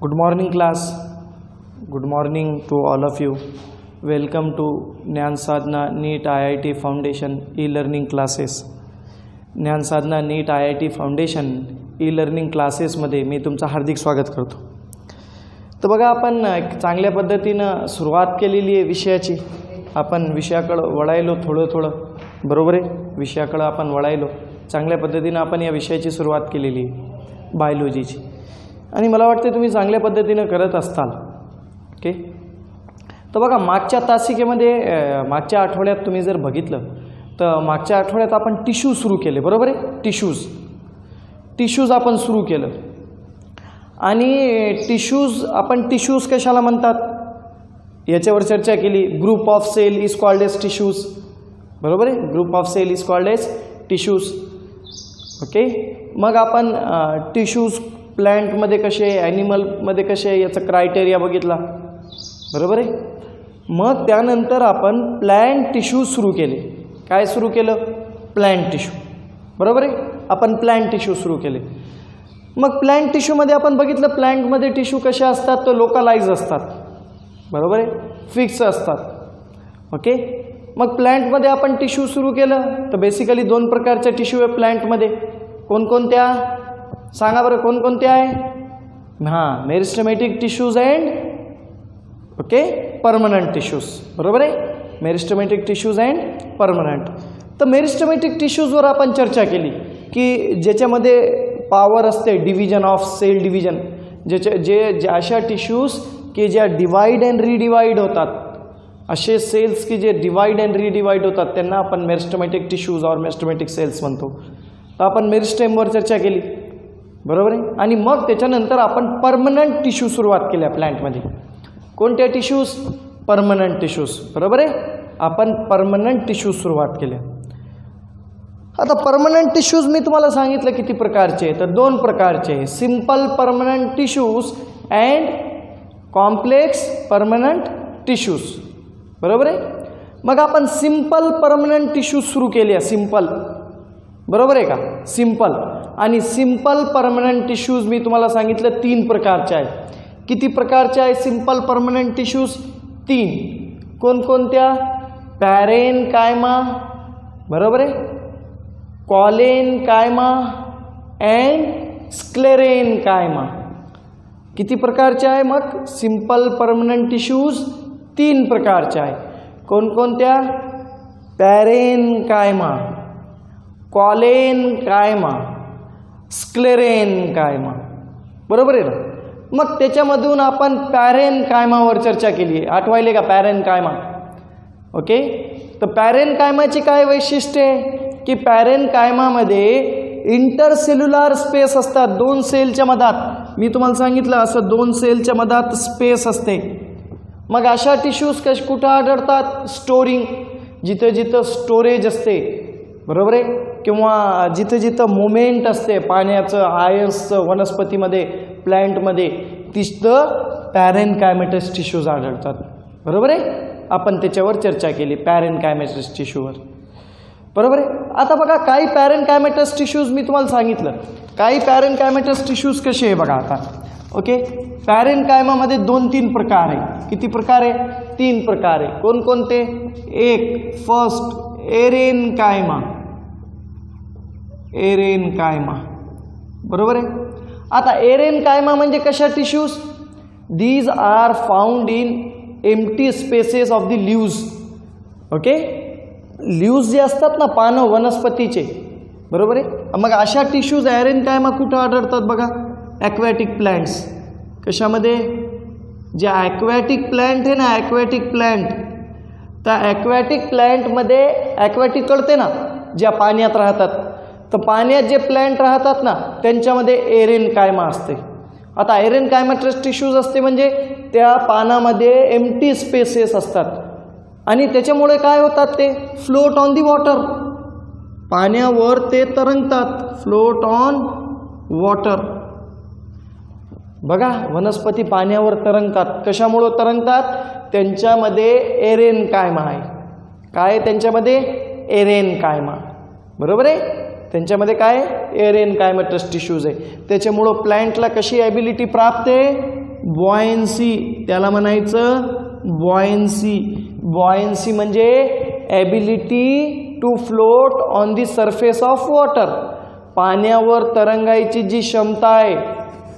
Good morning, class. Good morning to all of you. Welcome to Jnana Sadhana NEET IIT Foundation e-learning classes. Jnana Sadhana NEET IIT Foundation e-learning classes मी तुमचं हार्दिक स्वागत करतो. तर बघा, आपण एक चांगल्या पद्धतीनं सुरुवात केलेली आहे विषयाची. आपण विषयाकडे वळायलो थोडं बरोबर आहे. विषयाकडे आपण वळायलो चांगल्या पद्धतीनं. आपण या विषयाची सुरुवात केलेली आहे बायोलॉजीची, आणि मला वाटते तुम्ही चांगल्या पद्धतीनं करत असताल. ओके. तर बघा, मागच्या तासिकेमध्ये मागच्या आठवड्यात तुम्ही जर बघितलं तर मागच्या आठवड्यात आपण टिश्यू सुरू केले, बरोबर आहे. टिश्यूज आपण सुरू केलं. आणि टिश्यूज कशाला म्हणतात याच्यावर चर्चा केली. Group of cell is called as tissues, बरोबर आहे. Group of cell is called as tissues. Okay. मग आपण टिश्यूज प्लॅन्टमध्ये कसे, ॲनिमलमध्ये कसे, याचा क्रायटेरिया बघितला, बरोबर आहे. मग त्यानंतर आपण प्लॅन्ट टिश्यू सुरू केले. काय सुरू केलं? प्लॅन्ट टिश्यू, बरोबर आहे. आपण प्लॅन्ट टिश्यू सुरू केले. मग प्लॅन्ट टिश्यूमध्ये आपण बघितलं, प्लॅन्टमध्ये टिश्यू कसे असतात तर लोकलाइज असतात, बरोबर आहे, फिक्स असतात. ओके. मग प्लॅन्टमध्ये आपण टिश्यू सुरू केलं तर बेसिकली दोन प्रकारच्या टिश्यू आहे प्लॅन्टमध्ये. कोणकोणत्या सांगा बरं, कोणकोणत्या आहे? हां, meristematic tissues and okay permanent tissues, बरोबर आहे. Meristematic tissues and permanent. तर मेरिस्टेमॅटिक टिश्यूजवर आपण चर्चा केली की ज्याच्यामध्ये पॉवर असते डिव्हिजन ऑफ सेल डिव्हिजन, जे अशा टिश्यूज की ज्या डिवाइड अँड रिडिवाइड होतात, असे सेल्स की जे डिवाइड अँड रिडिवाइड होतात त्यांना आपण मेरिस्टेमॅटिक टिश्यूज और मेरिस्टेमॅटिक सेल्स म्हणतो. तर आपण मेरिस्टेमवर चर्चा केली, बरोबर आहे. आणि मग त्याच्यानंतर आपण परमनंट टिश्यू सुरुवात केल्या प्लॅन्टमध्ये. कोणत्या टिश्यूज? परमनंट टिश्यूज, बरोबर आहे. आपण परमनंट टिश्यू सुरुवात केल्या. आता परमनंट टिश्यूज मी तुम्हाला सांगितलं किती प्रकारचे, तर दोन प्रकारचे, simple permanent tissues and complex permanent tissues, बरोबर आहे. मग आपण सिंपल परमनंट टिश्यूज सुरू केले. सिंपल, बरोबर आहे का, सिंपल. आणि सिंपल परमनंट टिश्यूज मी तुम्हाला सांगितलं तीन प्रकारचे आहे. किती प्रकारचे आहे सिंपल परमनंट टिश्यूज? तीन. कोणकोणत्या? पॅरेनकायमा, बरोबर आहे, कॉलेनकायमा अँड स्क्लेरेनकायमा. किती प्रकारचे आहे मग सिंपल परमनंट टिश्यूज? तीन प्रकारचे आहे. कोणकोणत्या? पॅरेनकायमा, कॉलेनकायमा, स्क्लेरेनकायमा, बरोबर आहे ना. मग त्याच्यामधून आपण पॅरेनकायमावर चर्चा केली आहे. आठवायले का पॅरेनकायमा? ओके. तर पॅरेनकायमाची काय वैशिष्ट्य आहे की पॅरेनकायमामध्ये इंटरसेल्युलर स्पेस असतात. दोन सेलच्या मधात, मी तुम्हाला सांगितलं असं दोन सेलच्या मधात स्पेस असते. मग अशा टिश्यूज कुठं आढळतात? स्टोरिंग, जिथं जिथं स्टोरेज असते, बरोबर आहे, किंवा जिथं जिथं मुवमेंट असते पाण्याचं, आयन्सचं वनस्पतीमध्ये, प्लॅन्टमध्ये, तिथं पॅरेनकायमेटस टिश्यूज आढळतात, बरोबर आहे. आपण त्याच्यावर चर्चा केली पॅरेनकायमेटस टिश्यूवर, बरोबर आहे. आता बघा, काही पॅरेनकायमेटस टिश्यूज मी तुम्हाला सांगितलं. काही पॅरेनकायमेटस टिश्यूज कसे आहे बघा आता. ओके. पॅरेनकायमामध्ये दोन तीन प्रकार आहे. किती प्रकार आहे? तीन प्रकार आहे. कोणकोणते? एक, फर्स्ट एरेनकायमा, एरेनकायमा, बरोबर आहे. आता एरेनकायमा म्हणजे कशा tissues? These are found in empty spaces of the leaves. Okay. Leaves जे असतात ना, पानं वनस्पतीचे, बरोबर आहे. मग अशा टिश्यूज एरेनकायमा कुठं आढळतात बघा? Aquatic plants. कशामध्ये? जे ॲक्वॅटिक प्लॅन्ट आहे ना, ॲक्वॅटिक प्लॅन्ट, त्या ॲक्वॅटिक प्लॅन्टमध्ये, ॲक्वॅटिक कळते ना, ज्या पाण्यात राहतात, तर पाण्यात जे प्लॅन्ट राहतात ना त्यांच्यामध्ये एरेनकायमा असते. आता एरेनकायमेटस टिश्यूज असते म्हणजे त्या पानामध्ये एम्प्टी स्पेसेस असतात, आणि त्याच्यामुळे काय होतात? ते फ्लोट ऑन दी वॉटर, पाण्यावर ते तरंगतात. Float on water. बघा, वनस्पती पाण्यावर तरंगतात. कशामुळं तरंगतात? त्यांच्यामध्ये एरेनकायमा आहे. काय त्यांच्यामध्ये? एरेनकायमा, बरोबर आहे. त्यांच्यामध्ये काय? एरेनकायमेटस टिश्यूज आहे. त्याच्यामुळं प्लॅन्टला कशी ॲबिलिटी प्राप्त आहे? बॉयन्सी, त्याला म्हणायचं बॉयन्सी. बॉयन्सी म्हणजे ability to float on the surface of water. पाण्यावर तरंगायची जी क्षमता आहे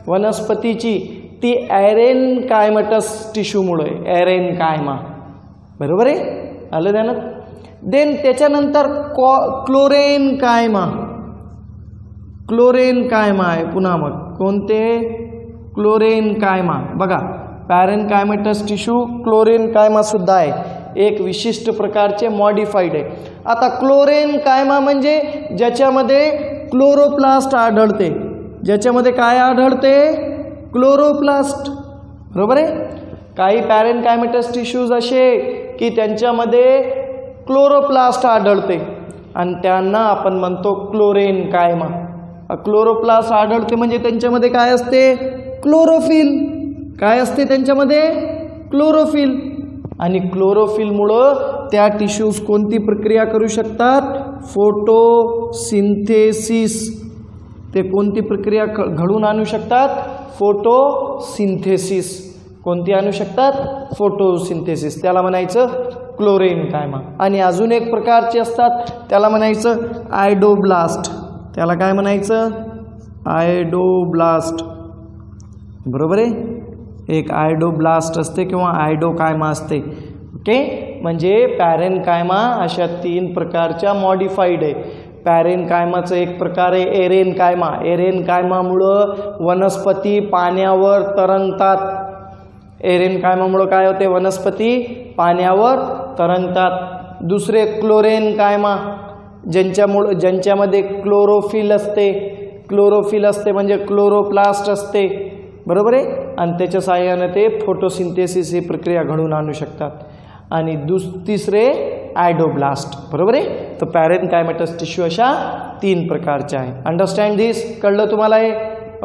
वनस्पतीची ती एरेनकायमटस टिश्यूमुळे, एरेनकायमा. बरोबर आहे, आलं ध्यानात. देन त्याच्यानंतर क्लोरेनकायमा. क्लोरेनकायमा आहे पुन्हा. मग कोणते? क्लोरेनकायमा. बघा, पॅरेनकायमटस टिश्यू क्लोरेनकायमा सुद्धा आहे, एक विशिष्ट प्रकारचे मॉडिफाईड आहे. आता क्लोरेनकायमा म्हणजे ज्याच्यामध्ये क्लोरोप्लास्ट आढळते. ज्याच्यामध्ये काय आढळते? क्लोरोप्लास्ट. बरोबर आहे. काही पॅरेनकायमटस टिश्यूज असे की त्यांच्यामध्ये क्लोरोप्लास्ट आढळते आणि त्यांना आपण म्हणतो क्लोरेनकायमा. क्लोरोप्लास्ट आढळते म्हणजे त्यांच्यामध्ये काय असते? क्लोरोफिल. काय असते त्यांच्यामध्ये? क्लोरोफिल. आणि क्लोरोफिलमुळं त्या टिश्यूज कोणती प्रक्रिया करू शकतात? फोटोसिंथेसिस. ते कोणती प्रक्रिया घडून आणू शकतात? फोटोसिंथेसिस. कोणती आणू शकतात? फोटोसिंथेसिस. त्याला म्हणायचं क्लोरेनकायमा. आणि अजून एक प्रकारचे असतात त्याला म्हणायचं आयडोब्लास्ट. त्याला काय म्हणायचं? आयडोब्लास्ट. बरोबर आहे. एक आयडोब्लास्ट असते किंवा आयडोकायमा असते. ओके, म्हणजे पॅरेनकायमा अशा 3 प्रकारच्या मॉडिफाईड आहे. पॅरेनकायमाचं एक प्रकार आहे एरेनकायमा. एरेनकायमामुळं वनस्पती पाण्यावर तरंगतात. एरेनकायमामुळं काय होते? वनस्पती पाण्यावर तरंगतात. दुसरे क्लोरेनकायमा, ज्यांच्यामध्ये क्लोरोफिल असते. क्लोरोफिल असते म्हणजे क्लोरोप्लास्ट असते. बरोबर आहे. आणि त्याच्या साहाय्याने ते फोटोसिंथेसिस ही प्रक्रिया घडवून आणू शकतात. आणि तिसरे आयडोब्लास्ट. बरोबर आहे. तर पॅरेनकायमटस टिश्यू अशा 3 प्रकारचे आहे. अंडरस्टँड दिस. कळलं तुम्हाला हे?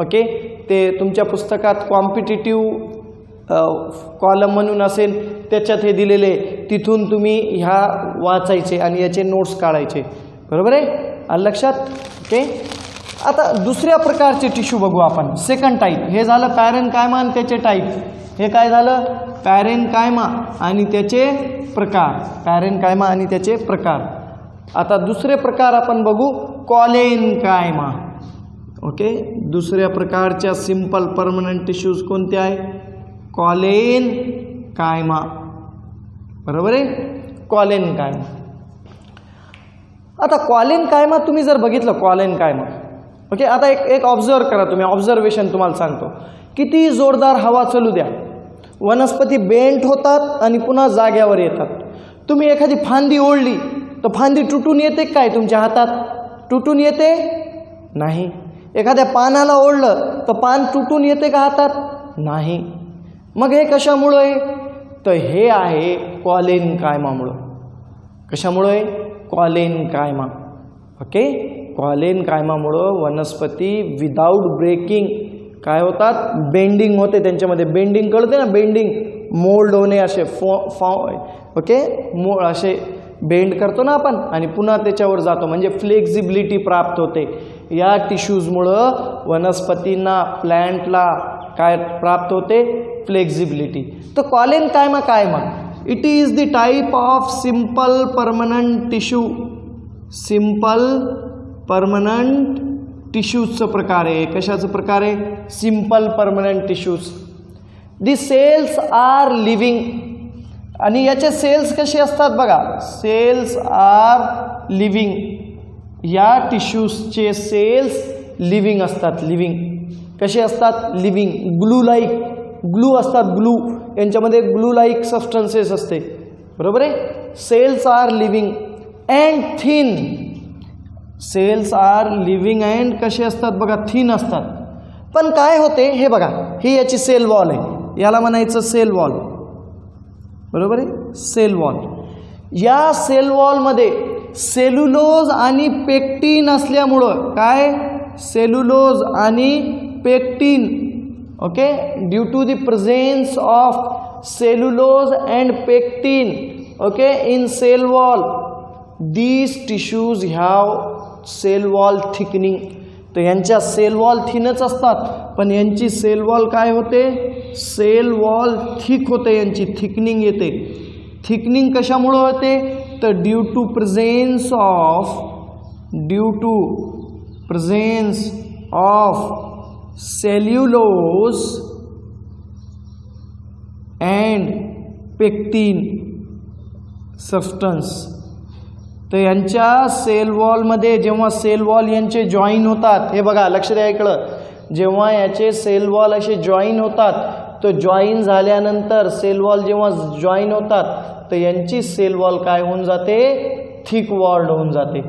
ओके. ते तुमच्या पुस्तकात कॉम्पिटिटिव्ह कॉलम म्हणून असेल त्याच्यात हे दिलेले, तिथून तुम्ही ह्या वाचायचे आणि याचे नोट्स काढायचे. बरोबर आहे, आलं लक्षात? ओके. आता दुसऱ्या प्रकारचे टिश्यू बघू आपण. Second type. हे झालं पॅरेनकायमा आणि त्याचे टाईप. हे काय झालं? पॅरेनकायमा आणि त्याचे प्रकार. पॅरेनकायमा आणि त्याचे प्रकार. आता दुसरे प्रकार आपण बघू, कॉलेनकायमा. ओके. दुसऱ्या प्रकारच्या सिंपल परमनंट टिश्यूज कोणते आहे? कॉलेनकायमा. बरोबर आहे, कॉलेनकायमा. आता कॉलेनकायमा तुम्ही जर बघितलं, कॉलेनकायमा. ओके. आता एक ऑब्झर्व करा तुम्ही. ऑब्झर्वेशन तुम्हाला सांगतो. किती जोरदार हवा चालू द्या, वनस्पती बेंट होतात आणि पुन्हा जाग्यावर येतात. तुम्ही एखादी फांदी ओढली तर फांदी तुटून येते काय? तुमच्या हातात तुटून येते? नाही. एखाद्या पानाला ओढलं तर पान तुटून येते का हातात? नाही. मग हे कशामुळं आहे? तर हे आहे कॉलेनकायमामुळं. कशामुळं आहे? कॉलेनकायमा. ओके. कॉलेनकायमामुळं वनस्पती विदाऊट ब्रेकिंग काय होतात? बेंडिंग होते. त्यांच्यामध्ये बेंडिंग कळते ना? बेंडिंग, मोल्ड होणे असे ओके. असे बेंड करतो ना आपण आणि पुन्हा त्याच्यावर जातो, म्हणजे फ्लेक्झिबिलिटी प्राप्त होते. या टिश्यूजमुळं वनस्पतींना, प्लॅन्टला काय प्राप्त होते? फ्लेक्झिबिलिटी. तर कॉलेनकायमा काय मग? It is the type of simple permanent tissue. Simple permanent टिश्यूजचं प्रकार आहे. कशाचं प्रकार आहे? Simple permanent tissues. The cells are living. आणि याचे सेल्स कसे असतात बघा. Cells are living. या टिश्यूजचे सेल्स लिव्हिंग असतात. लिव्हिंग कसे असतात? लिव्हिंग. ग्लू लाईक, ग्लू असतात. ग्लू, यांच्यामध्ये ग्लू लाईक सबस्टन्सेस असते. बरोबर आहे. Cells are living and thin. Cells are living and कसे असतात बघा? थिन असतात. पण काय होते हे बघा, ही याची सेल वॉल आहे. याला म्हणायचं सेल वॉल. बरोबर आहे, सेल वॉल. या सेल वॉलमध्ये सेल्युलोज आणि पेक्टिन असल्यामुळं काय? सेल्युलोज आणि pectin. Okay. Due to the presence of cellulose and pectin okay in cell wall, these tissues have cell wall thickening. तर यांच्या सेल वॉल थिनच असतात, पण यांची सेल वॉल काय होते? सेल वॉल थिक होते, यांची थिकनिंग येते. थिकनिंग कशामुळे होते तर due to presence of cellulose and pectin substance. तर यांच्या सेल वॉलमध्ये जेव्हा सेल वॉल यांचे जॉईन होतात, हे बघा लक्ष द्या इकडं, जेव्हा याचे सेल वॉल असे जॉईन होतात, तर जॉईन झाल्यानंतर सेल वॉल जेव्हा जॉईन होतात तर यांची सेल वॉल काय होऊन जाते, थिक वॉल्ड होऊन जाते.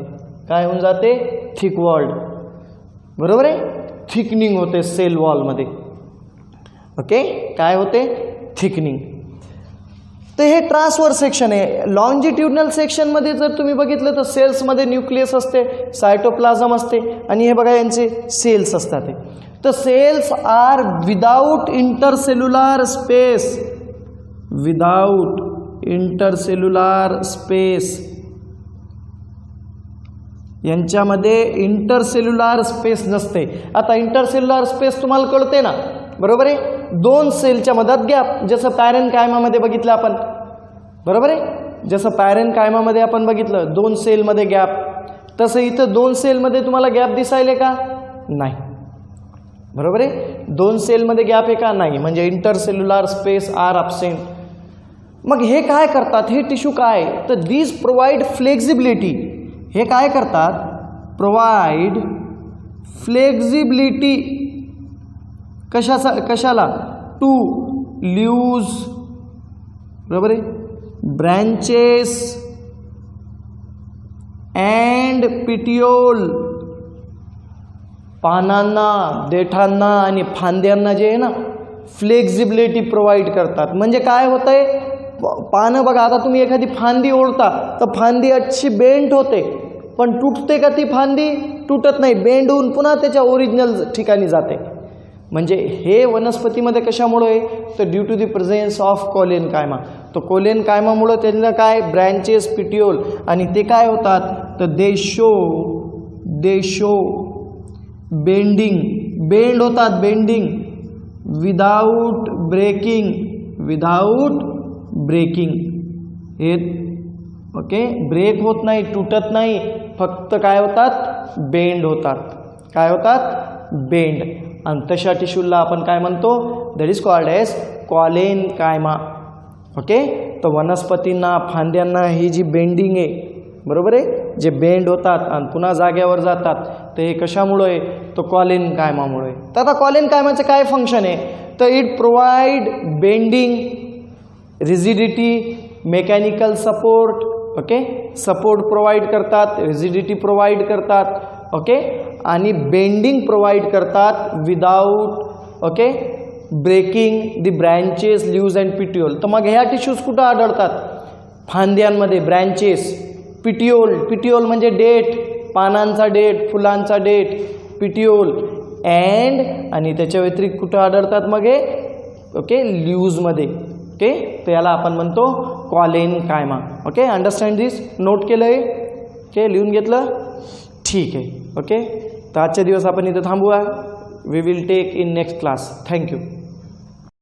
काय होऊन जाते, थिक वॉल्ड. बरोबर आहे, थिकनिंग होते सेल वॉलमध्ये. ओके, काय होते, थिकनिंग. तर हे ट्रान्सव्हर्स सेक्शन आहे. लॉन्जिट्युडनल सेक्शनमध्ये जर तुम्ही बघितलं तर सेल्समध्ये न्यूक्लियस असते, सायटोप्लाझम असते आणि हे बघा यांचे सेल्स असतात. तर cells are without intercellular space, without intercellular space. यांच्यामध्ये इंटरसेल्युलर स्पेस नसते. आता इंटरसेल्युलर स्पेस तुम्हाला कळते ना, बरोबर आहे. दोन सेलच्या मधात गॅप, जसं पॅरेनकायमामध्ये बघितलं आपण, बरोबर आहे. जसं पॅरेनकायमामध्ये आपण बघितलं दोन सेलमध्ये गॅप, तसं इथं दोन सेलमध्ये तुम्हाला गॅप दिसायले का, नाही. बरोबर आहे, दोन सेलमध्ये गॅप आहे का, नाही. म्हणजे इंटरसेल्युलर स्पेस आर ॲब्सेंट. मग हे काय करतात, हे टिश्यू काय, तर दीज प्रोव्हाइड फ्लेक्झिबिलिटी. हे काय करतात, प्रोव्हाइड फ्लेक्झिबिलिटी. कशाला, टू ल्यूज, बरोबर आहे, ब्रँचेस अँड पिटिओल. पानांना, देठांना आणि फांद्यांना जे आहे ना फ्लेक्झिबिलिटी प्रोव्हाइड करतात. म्हणजे काय होतं आहे, पानं बघा, आता तुम्ही एखादी फांदी ओढता तर फांदी अशी बेंड होते, पण तुटते का ती फांदी, तुटत नाही, बेंड होऊन पुन्हा त्याच्या ओरिजिनल ठिकाणी जाते. म्हणजे हे वनस्पतीमध्ये कशामुळे आहे तर due to the presence of collenchyma. तो कोलेनकायमामुळे त्यांना काय, ब्रँचेस, पिटिओल, आणि ते काय होतात तर दे शो बेंडिंग, बेंड होतात, बेंडिंग विदाउट ब्रेकिंग. हे ओके, ब्रेक होत नाही, तुटत नाही, फक्त काय होतात, बेंड होतात. काय होतात, बेंड. आणि तशा टिश्यूला आपण काय म्हणतो, that is called as collenchyma. Okay, तर वनस्पतींना, फांद्यांना ही जी बेंडिंग आहे, बरोबर आहे, जे बेंड होतात आणि पुन्हा जाग्यावर जातात, तर हे कशामुळे आहे, तो कोलेनकायमामुळे. तर आता कोलेनकायमाचं काय फंक्शन आहे तर it provide bending, rigidity, mechanical support. Okay, support provide करतात, रिजिडिटी प्रोव्हाइड करतात, ओके, आणि बेंडिंग प्रोव्हाइड करतात without okay breaking the branches, leaves and petiole. तर मग ह्या टिश्यूज कुठं आढळतात, फांद्यांमध्ये, ब्रँचेस, पिटिओल म्हणजे डेट, पानांचा डेट, फुलांचा डेट, पिटिओल अँड, आणि त्याच्या व्यतिरिक्त कुठं आढळतात मग हे ओके लीव्जमध्ये. ओके, तर याला आपण म्हणतो कोलेनकायमा. ओके, अंडरस्टँड दिस, नोट केलं आहे, ओके, लिहून घेतलं, ठीक आहे. ओके, तर आजच्या दिवस आपण इथं थांबूया. We will take in next class. Thank you.